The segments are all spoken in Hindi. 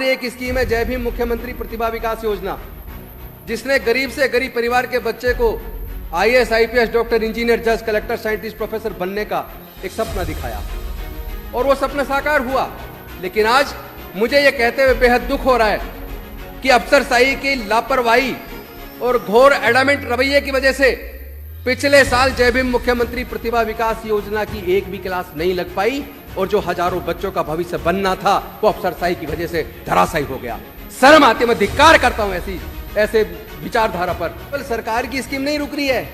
एक स्कीम है जय भीम मुख्यमंत्री प्रतिभा विकास योजना, जिसने गरीब से गरीब परिवार के बच्चे को आईएएस, आईपीएस, डॉक्टर, इंजीनियर, जज, कलेक्टर, साइंटिस्ट, प्रोफेसर बनने का एक सपना दिखाया और वो सपना साकार हुआ। लेकिन आज मुझे ये कहते हुए बेहद दुख हो रहा है कि अफसरशाही की लापरवाही और घोर एडामेंट रवैये की वजह से पिछले साल जय भीम मुख्यमंत्री प्रतिभा विकास योजना की एक भी क्लास नहीं लग पाई और जो हजारों बच्चों का भविष्य बनना था वो अफसरशाही की वजह से धराशायी हो गया। शर्म आती है, मैं धिक्कार करता हूं ऐसे विचारधारा पर। सरकार की स्कीम नहीं रुक रही है,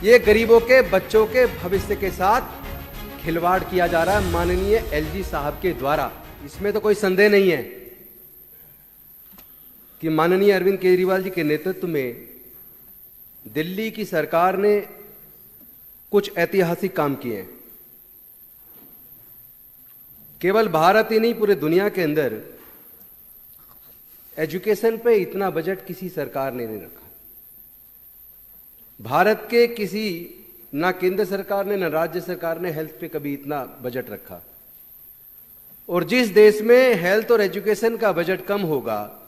ये गरीबों के बच्चों के भविष्य के साथ खिलवाड़ किया जा रहा है माननीय एलजी साहब के द्वारा। इसमें तो कोई संदेह नहीं है कि माननीय अरविंद केजरीवाल जी के नेतृत्व में दिल्ली की सरकार ने कुछ ऐतिहासिक काम किए हैं। केवल भारत ही नहीं, पूरे दुनिया के अंदर एजुकेशन पे इतना बजट किसी सरकार ने नहीं रखा। भारत के किसी ना केंद्र सरकार ने ना राज्य सरकार ने हेल्थ पे कभी इतना बजट रखा। और जिस देश में हेल्थ और एजुकेशन का बजट कम होगा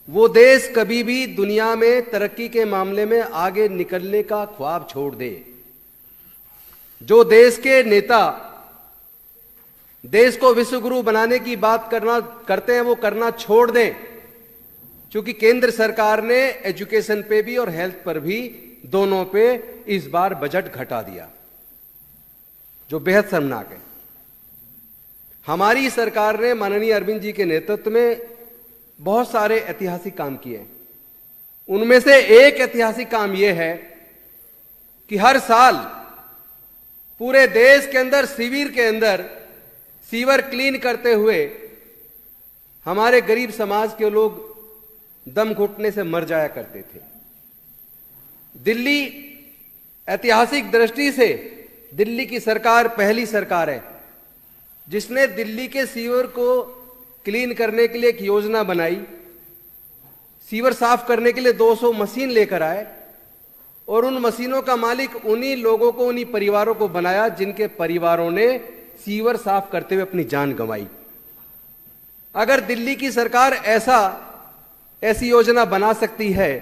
वो देश कभी भी दुनिया में तरक्की के मामले में आगे निकलने का ख्वाब छोड़ दे। जो देश के नेता देश को विश्वगुरु बनाने की बात करते हैं वो करना छोड़ दें, क्योंकि केंद्र सरकार ने एजुकेशन पे भी और हेल्थ पर भी दोनों पे इस बार बजट घटा दिया, जो बेहद शर्मनाक है। हमारी सरकार ने माननीय अरविंद जी के नेतृत्व में बहुत सारे ऐतिहासिक काम किए। उनमें से एक ऐतिहासिक काम यह है कि हर साल पूरे देश के अंदर शिविर के अंदर सीवर क्लीन करते हुए हमारे गरीब समाज के लोग दम घुटने से मर जाया करते थे। दिल्ली ऐतिहासिक दृष्टि से दिल्ली की सरकार पहली सरकार है जिसने दिल्ली के सीवर को क्लीन करने के लिए एक योजना बनाई। सीवर साफ करने के लिए 200 मशीन लेकर आए और उन मशीनों का मालिक उन्हीं लोगों को, उन्हीं परिवारों को बनाया जिनके परिवारों ने सीवर साफ करते हुए अपनी जान गंवाई। अगर दिल्ली की सरकार ऐसी योजना बना सकती है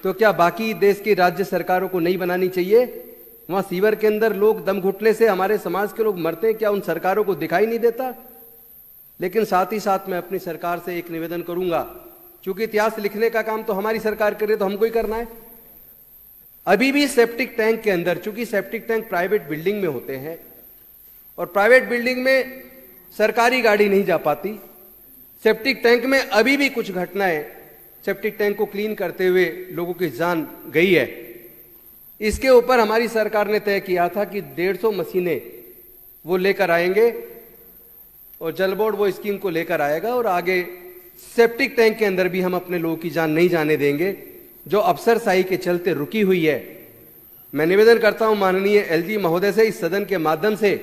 तो क्या बाकी देश की राज्य सरकारों को नहीं बनानी चाहिए? वहां सीवर के अंदर लोग दम घुटने से हमारे समाज के लोग मरते हैं, क्या उन सरकारों को दिखाई नहीं देता? लेकिन साथ ही साथ मैं अपनी सरकार से एक निवेदन करूंगा, क्योंकि इतिहास लिखने का काम तो हमारी सरकार करे तो हमको ही करना है। अभी भी सेप्टिक टैंक के अंदर, चूंकि सेप्टिक टैंक प्राइवेट बिल्डिंग में होते हैं और प्राइवेट बिल्डिंग में सरकारी गाड़ी नहीं जा पाती, सेप्टिक टैंक में अभी भी कुछ घटनाएं सेप्टिक टैंक को क्लीन करते हुए लोगों की जान गई है। इसके ऊपर हमारी सरकार ने तय किया था कि 150 मशीनें वो लेकर आएंगे और जल बोर्ड वो स्कीम को लेकर आएगा और आगे सेप्टिक टैंक के अंदर भी हम अपने लोगों की जान नहीं जाने देंगे जो अफसरशाही के चलते रुकी हुई है। मैं निवेदन करता हूं माननीय एलजी महोदय से इस सदन के माध्यम से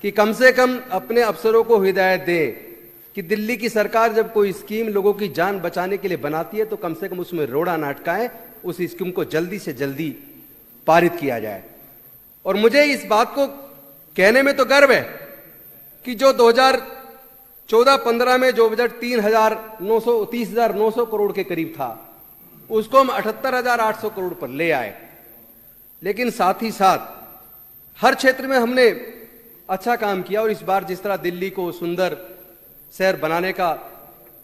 कि कम से कम अपने अफसरों को हिदायत दें कि दिल्ली की सरकार जब कोई स्कीम लोगों की जान बचाने के लिए बनाती है तो कम से कम उसमें रोड़ा ना अटकाएं, उस स्कीम को जल्दी से जल्दी पारित किया जाए। और मुझे इस बात को कहने में तो गर्व है कि जो 2014-15 में जो बजट 30,900 करोड़ के करीब था उसको हम 78,800 करोड़ पर ले आए। लेकिन साथ ही साथ हर क्षेत्र में हमने अच्छा काम किया और इस बार जिस तरह दिल्ली को सुंदर शहर बनाने का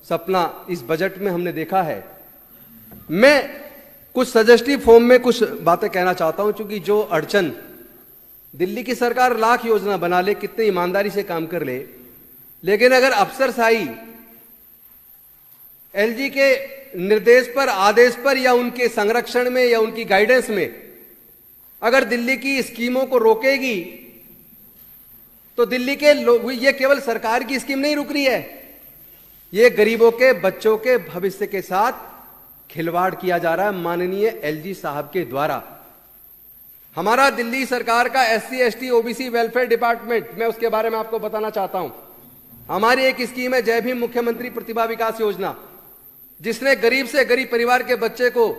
सपना इस बजट में हमने देखा है, मैं कुछ सजेस्टिव फॉर्म में कुछ बातें कहना चाहता हूं। क्योंकि जो अड़चन दिल्ली की सरकार लाख योजना बना ले, कितनी ईमानदारी से काम कर ले, लेकिन अगर अफसरशाही एलजी के निर्देश पर, आदेश पर या उनके संरक्षण में या उनकी गाइडेंस में अगर दिल्ली की स्कीमों को रोकेगी तो दिल्ली के लोग, ये केवल सरकार की स्कीम नहीं रुक रही है, ये गरीबों के बच्चों के भविष्य के साथ खिलवाड़ किया जा रहा है माननीय एलजी साहब के द्वारा। हमारा दिल्ली सरकार का SC, ST, OBC welfare department, मैं उसके बारे में आपको बताना चाहता हूं। हमारी एक स्कीम है जय भीम मुख्यमंत्री प्रतिभा विकास योजना, जिसने गरीब से गरीब परिवार के बच्चे को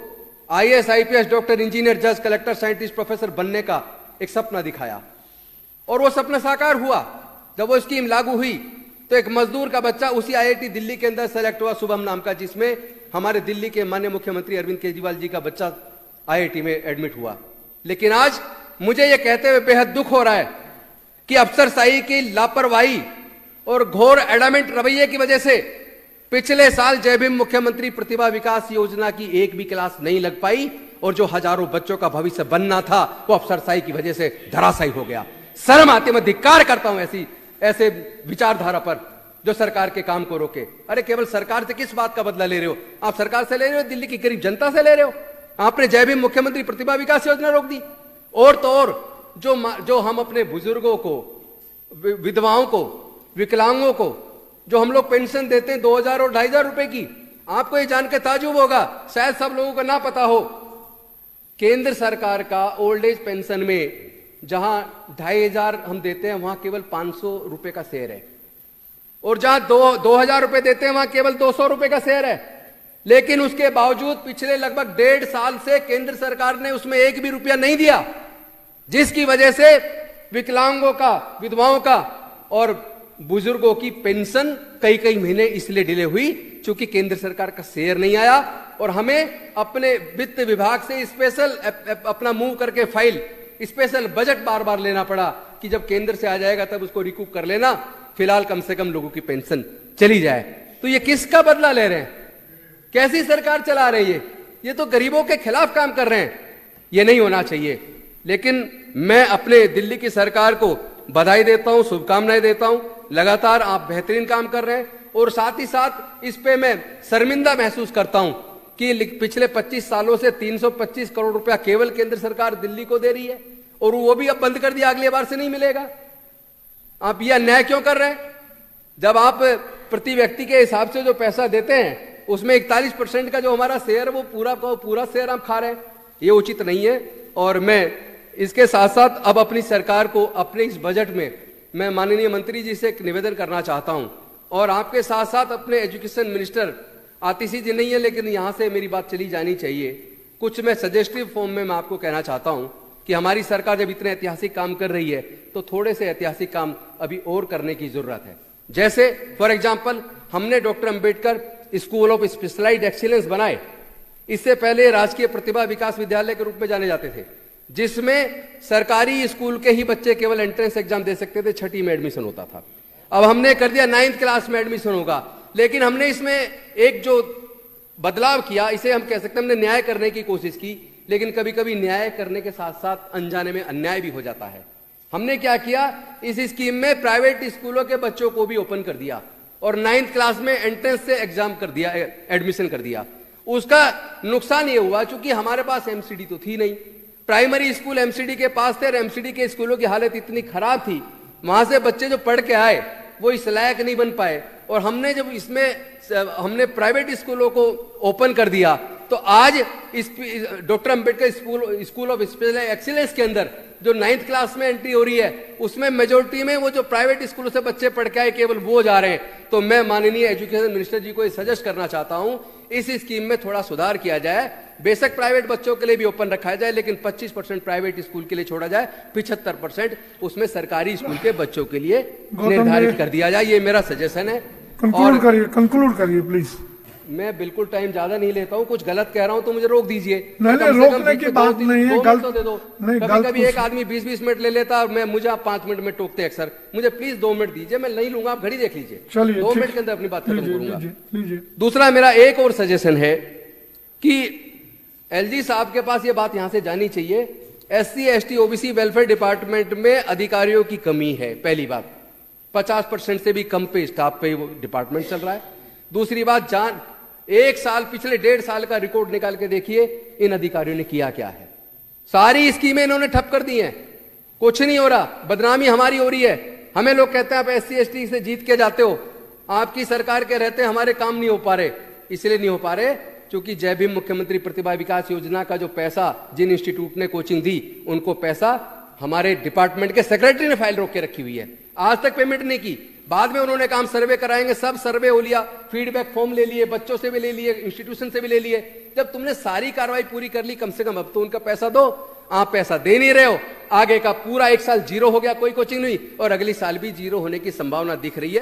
आईएएस, आईपीएस, डॉक्टर, इंजीनियर, जज, कलेक्टर, साइंटिस्ट, प्रोफेसर बनने का एक सपना दिखाया और वो सपना साकार हुआ। जब वो स्कीम लागू हुई तो एक मजदूर का बच्चा उसी आईआईटी दिल्ली के अंदर सेलेक्ट हुआ, शुभम नाम का, जिसमें हमारे दिल्ली के माननीय मुख्यमंत्री अरविंद केजरीवाल जी का बच्चा आईआईटी में एडमिट हुआ। लेकिन आज मुझे यह कहते हुए बेहद दुख हो रहा है कि अफसरशाही की लापरवाही और घोर एडामेंट रवैये की वजह से पिछले साल जय भीम मुख्यमंत्री प्रतिभा विकास योजना की एक भी क्लास नहीं लग पाई और जो हजारों बच्चों का भविष्य बनना था वो अफसरशाही की वजह से धराशायी हो गया। शर्म आती, मैं धिक्कार करता हूं ऐसे विचारधारा पर जो सरकार के काम को रोके। अरे केवल सरकार से किस बात का बदला ले रहे हो? आप सरकार से ले रहे हो, दिल्ली की गरीब जनता से ले रहे हो। आपने जय भीम मुख्यमंत्री प्रतिभा विकास योजना रोक दी। और तो और जो हम अपने बुजुर्गों को, विधवाओं को, विकलांगों को जो हम लोग पेंशन देते हैं 2000 और 2500 रुपए की, आपको ये जान के ताजुब होगा, शायद सब लोगों को ना पता हो, केंद्र सरकार का ओल्ड एज पेंशन में जहां 2500 हम देते हैं वहां केवल 500 रुपए का शेयर है, और जहां 2000 रुपए देते हैं वहां केवल 200 रुपए का शेयर है। लेकिन उसके बावजूद पिछले लगभग 1.5 साल से केंद्र सरकार ने उसमें एक भी रुपया नहीं दिया, जिसकी वजह से विकलांगों का, विधवाओं का और बुजुर्गों की पेंशन कई महीने इसलिए डिले हुई क्योंकि केंद्र सरकार का शेयर नहीं आया। और हमें अपने वित्त विभाग से स्पेशल अपना मूव करके फाइल, स्पेशल बजट बार बार लेना पड़ा कि जब केंद्र से आ जाएगा तब उसको रिकूप कर लेना, फिलहाल कम से कम लोगों की पेंशन चली जाए। तो ये किसका बदला ले रहे हैं? कैसी सरकार चला रही है? ये तो गरीबों के खिलाफ काम कर रहे हैं। ये नहीं होना चाहिए। लेकिन मैं अपने दिल्ली की सरकार को बधाई देता हूं, शुभकामनाएं देता हूं। लगातार आप बेहतरीन काम कर रहे हैं और साथ ही साथ इस पे मैं शर्मिंदा महसूस करता हूं कि पिछले 25 सालों से 325 करोड़ रुपया केवल केंद्र सरकार दिल्ली को दे रही है और वो भी अब बंद कर दिया, अगली बार से नहीं मिलेगा। आप यह अन्याय क्यों कर रहे हैं? जब आप प्रति व्यक्ति के हिसाब से जो पैसा देते हैं उसमें 41% का जो हमारा शेयर है वो पूरा शेयर आप खा रहे हैं, ये उचित नहीं है। और मैं इसके साथ साथ अब अपनी सरकार को अपने इस बजट में मैं माननीय मंत्री जी से एक निवेदन करना चाहता हूं और आपके साथ साथ अपने एजुकेशन मिनिस्टर, आतिशी जी नहीं है लेकिन यहां से मेरी बात चली जानी चाहिए, कुछ मैं सजेस्टिव फॉर्म में मैं आपको कहना चाहता हूं कि हमारी सरकार जब इतने ऐतिहासिक काम कर रही है तो थोड़े से ऐतिहासिक काम अभी और करने की जरूरत है। जैसे फॉर एग्जाम्पल हमने doctor Ambedkar school of specialised excellence बनाए। इससे पहले राजकीय प्रतिभा विकास विद्यालय के रूप में जाने जाते थे, जिसमें सरकारी स्कूल के ही बच्चे केवल एंट्रेंस एग्जाम दे सकते थे, 6ठी में एडमिशन होता था। अब हमने कर दिया 9th क्लास में एडमिशन होगा। लेकिन हमने इसमें एक जो बदलाव किया, इसे हम कह सकते हैं हमने न्याय करने की कोशिश की, लेकिन कभी कभी न्याय करने के साथ साथ अनजाने में अन्याय भी हो जाता है। हमने क्या किया, इस स्कीम में प्राइवेट स्कूलों के बच्चों को भी ओपन कर दिया और 9th क्लास में एंट्रेंस से एग्जाम कर दिया, एडमिशन कर दिया। उसका नुकसान ये हुआ क्योंकि हमारे पास एमसीडी तो थी नहीं, प्राइमरी स्कूल एमसीडी के पास थे और एमसीडी के स्कूलों की हालत इतनी खराब थी, वहां से बच्चे जो पढ़ के आए वो इस लायक नहीं बन पाए। और हमने जब हमने प्राइवेट स्कूलों को ओपन कर दिया तो आज इस doctor Ambedkar school of special excellence के अंदर जो 9th क्लास में एंट्री हो रही है उसमें मेजोरिटी में वो जो प्राइवेट स्कूलों से बच्चे पढ़ के आए केवल वो जा रहे हैं। तो मैं माननीय एजुकेशन मिनिस्टर जी को ये सजेस्ट करना चाहता हूं, इस स्कीम में थोड़ा सुधार किया जाए। बेशक प्राइवेट बच्चों के लिए भी ओपन रखा जाए, लेकिन 25% प्राइवेट स्कूल के लिए छोड़ा जाए, 75% उसमें सरकारी स्कूल के बच्चों के लिए निर्धारित कर दिया जाए। ये मेरा सजेशन है। कंक्लूड करिए प्लीज। मैं बिल्कुल टाइम ज्यादा नहीं लेता हूं, कुछ गलत कह रहा हूं तो मुझे रोक दीजिए। नहीं, रोकने की बात नहीं है, गलत तो दे दो। कभी एक आदमी 20-20 मिनट ले लेता और मुझे आप 5 मिनट में टोकते हैं अक्सर। मुझे प्लीज 2 मिनट दीजिए, मैं नहीं लूंगा, आप घड़ी देख लीजिए। 2 मिनट के अंदर अपनी बात खत्म करूंगा। दूसरा मेरा एक और सजेशन है कि एलजी साहब के पास ये बात यहां से जानी चाहिए, SC ST OBC welfare department में अधिकारियों की कमी है। पहली बात, 50% से भी कम पे स्टाफ पे वो डिपार्टमेंट चल रहा है। दूसरी बात, एक साल, पिछले 1.5 साल का रिकॉर्ड निकाल के देखिए इन अधिकारियों ने किया क्या है। सारी स्कीमें इन्होंने ठप कर दी हैं, कुछ नहीं हो रहा, बदनामी हमारी हो रही है। हमें लोग कहते हैं आप SC ST से जीत के जाते हो, आपकी सरकार के रहते हमारे काम नहीं हो पा रहे। इसलिए नहीं हो पा रहे क्योंकि जय भीम मुख्यमंत्री प्रतिभा विकास योजना का जो पैसा जिन इंस्टीट्यूट ने कोचिंग दी, उनको पैसा हमारे डिपार्टमेंट के सेक्रेटरी ने फाइल रोक के रखी हुई है, आज तक पेमेंट नहीं की। बाद में उन्होंने काम सर्वे कराएंगे, सब सर्वे हो लिया, फीडबैक फॉर्म ले लिए, बच्चों से भी ले लिए, इंस्टीट्यूशन से भी ले लिए। जब तुमने सारी कार्रवाई पूरी कर ली, कम से कम अब तो उनका पैसा दो। आप पैसा दे नहीं रहे हो, आगे का पूरा 1 साल जीरो हो गया, कोई कोचिंग नहीं, और अगली साल भी जीरो होने की संभावना दिख रही है।